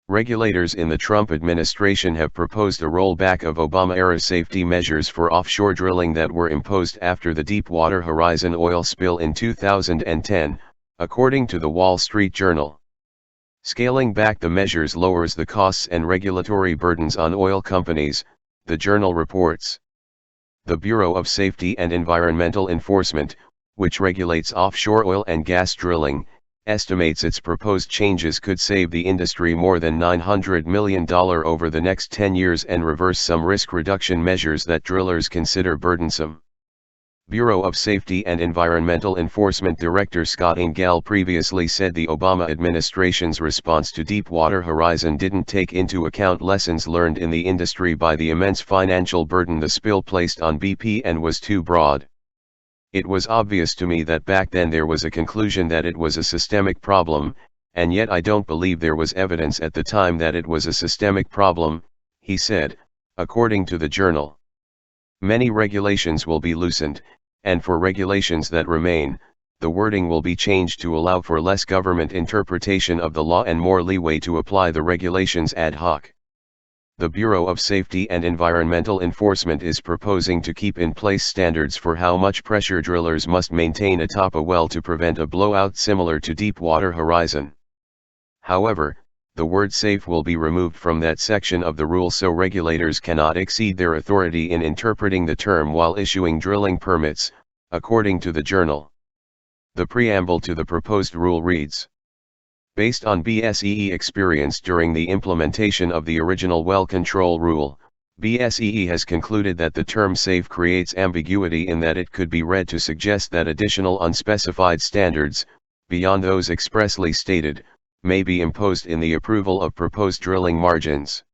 Regulators in the Trump administration have proposed a rollback of Obama-era safety measures for offshore drilling that were imposed after the Deepwater Horizon oil spill in 2010, according to the Wall Street Journal. Scaling back the measures lowers the costs and regulatory burdens on oil companies, the journal reports. The Bureau of Safety and Environmental Enforcement, which regulates offshore oil and gas drilling, estimates its proposed changes could save the industry more than $900 million over the next 10 years and reverse some risk reduction measures that drillers consider burdensome. Bureau of Safety and Environmental Enforcement Director Scott Engel previously said the Obama administration's response to Deepwater Horizon didn't take into account lessons learned in the industry by the immense financial burden the spill placed on BP and was too broad. It was obvious to me that back then there was a conclusion that it was a systemic problem, and yet I don't believe there was evidence at the time that it was a systemic problem, he said, according to the journal. Many regulations will be loosened, and for regulations that remain, the wording will be changed to allow for less government interpretation of the law and more leeway to apply the regulations ad hoc. The Bureau of Safety and Environmental Enforcement is proposing to keep in place standards for how much pressure drillers must maintain atop a well to prevent a blowout similar to Deepwater Horizon. However, the word safe will be removed from that section of the rule so regulators cannot exceed their authority in interpreting the term while issuing drilling permits, according to the journal. The preamble to the proposed rule reads: based on BSEE experience during the implementation of the original well control rule, BSEE has concluded that the term safe creates ambiguity in that it could be read to suggest that additional unspecified standards, beyond those expressly stated, may be imposed in the approval of proposed drilling margins.